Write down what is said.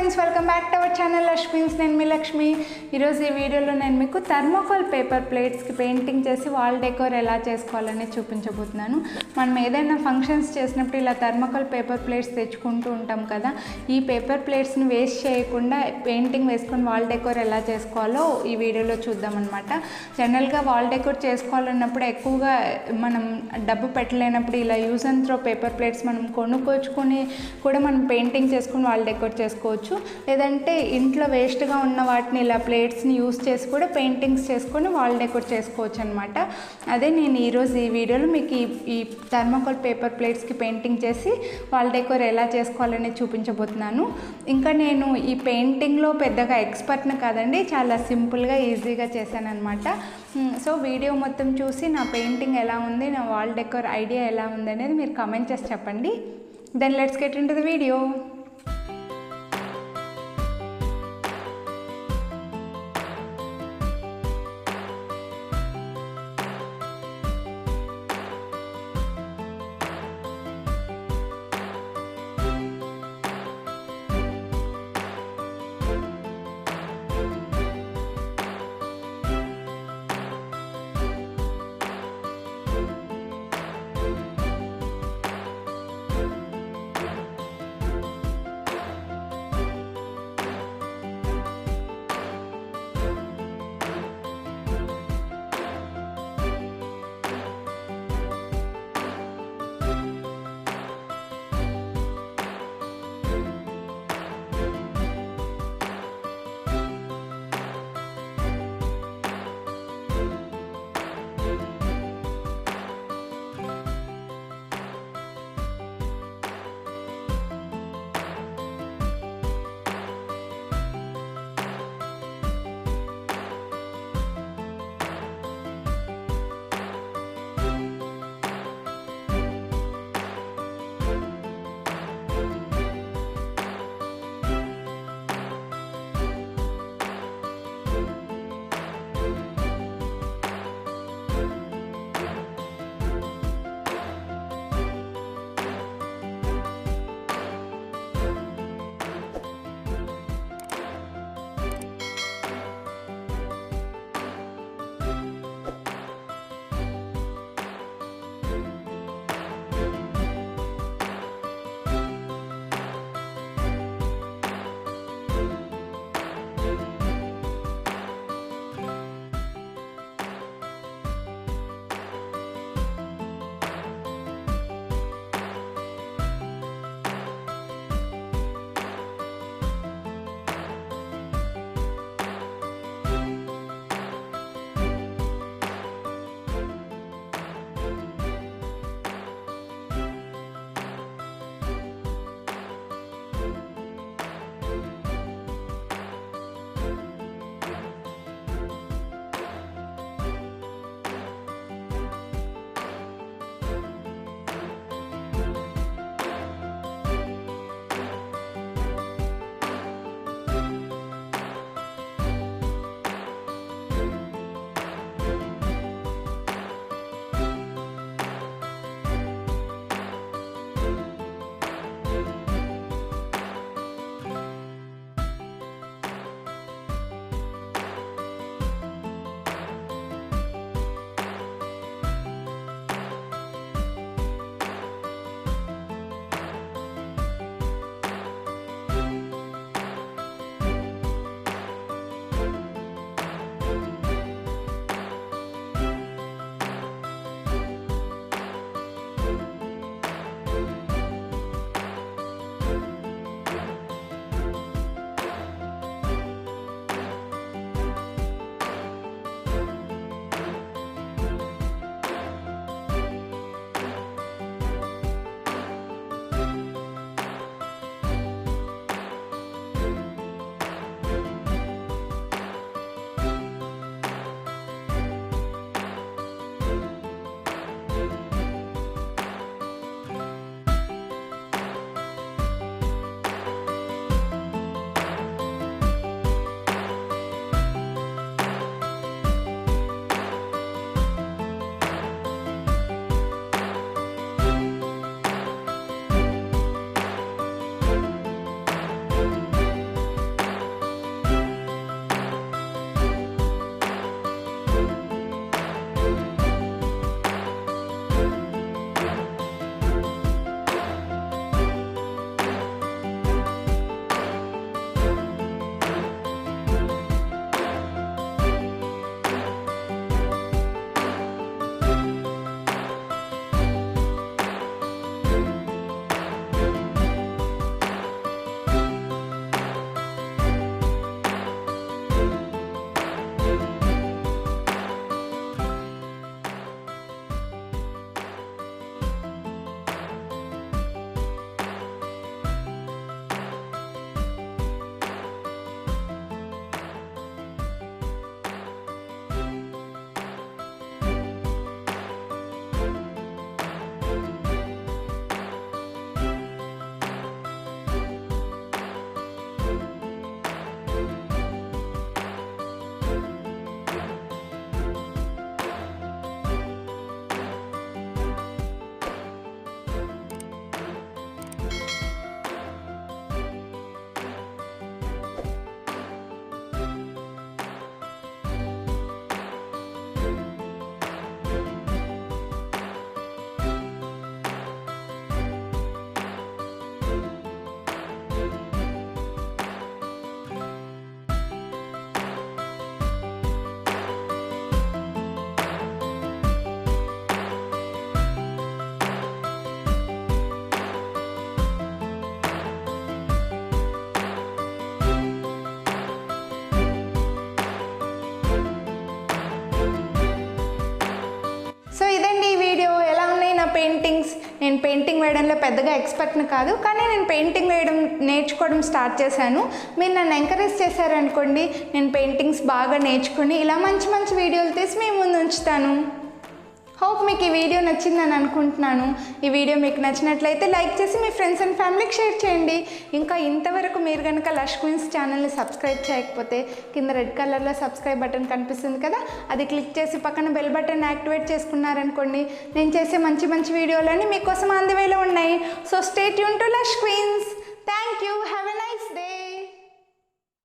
Friends, welcome back to our channel lush queens. నేను మీ లక్ష్మి. ఈరోజు ఈ వీడియోలో నేను మీకు థర్మోకాల్ పేపర్ ప్లేట్స్కి పెయింటింగ్ చేసి వాల్ డెకోర్ ఎలా చేసుకోవాలని చూపించబోతున్నాను. మనం ఏదైనా ఫంక్షన్స్ చేసినప్పుడు ఇలా థర్మోకాల్ పేపర్ ప్లేట్స్ తెచ్చుకుంటూ ఉంటాం కదా. ఈ పేపర్ ప్లేట్స్ని వేస్ట్ చేయకుండా పెయింటింగ్ వేసుకొని వాల్ డెకోర్ ఎలా చేసుకోవాలో ఈ వీడియోలో చూద్దామన్నమాట. జనరల్గా వాల్ డెకోర్ చేసుకోవాలన్నప్పుడు ఎక్కువగా మనం డబ్బు పెట్టలేనప్పుడు ఇలా use and throw paper plates మనం కొనుక్కొచ్చుకొని కూడా మనం పెయింటింగ్ చేసుకుని వాల్ డెకోర్ చేసుకోవచ్చు. లేదంటే ఇంట్లో వేస్ట్గా ఉన్న వాటిని ఇలా ప్లేట్స్ని యూస్ చేసి కూడా పెయింటింగ్స్ చేసుకొని వాల్ డెకోర్ చేసుకోవచ్చు అనమాట. అదే నేను ఈరోజు ఈ వీడియోలో మీకు ఈ థర్మోకాల్ పేపర్ ప్లేట్స్కి పెయింటింగ్ చేసి వాల్ డెకోర్ ఎలా చేసుకోవాలని చూపించబోతున్నాను. ఇంకా నేను ఈ పెయింటింగ్లో పెద్దగా ఎక్స్పర్ట్ని కాదండి, చాలా సింపుల్గా ఈజీగా చేశాను అనమాట. సో వీడియో మొత్తం చూసి నా పెయింటింగ్ ఎలా ఉంది, నా వాల్ డెకోర్ ఐడియా ఎలా ఉంది అనేది మీరు కామెంట్ చేసి చెప్పండి. Then let's get into the video. నేను పెయింటింగ్ వేయడంలో పెద్దగా ఎక్స్పర్ట్ని కాదు, కానీ నేను పెయింటింగ్ వేయడం నేర్చుకోవడం స్టార్ట్ చేశాను. మీరు నన్ను ఎంకరేజ్ చేశారనుకోండి, నేను పెయింటింగ్స్ బాగా నేర్చుకుని ఇలా మంచి మంచి వీడియోలు తీసి మీ ముందు ఉంచుతాను. హోప్ మీకు ఈ వీడియో నచ్చిందని అనుకుంటున్నాను. ఈ వీడియో మీకు నచ్చినట్లయితే లైక్ చేసి మీ ఫ్రెండ్స్ అండ్ ఫ్యామిలీకి షేర్ చేయండి. ఇంకా ఇంతవరకు మీరు కనుక లష్ క్వీన్స్ ఛానల్ని సబ్స్క్రైబ్ చేయకపోతే కింద రెడ్ కలర్లో సబ్స్క్రైబ్ బటన్ కనిపిస్తుంది కదా, అది క్లిక్ చేసి పక్కన బెల్ బటన్ యాక్టివేట్ చేసుకున్నారనుకోండి, నేను చేసే మంచి మంచి వీడియోలన్నీ మీకోసం అందువేలో ఉన్నాయి. So stay tune to Lush Queens. Thank you. Have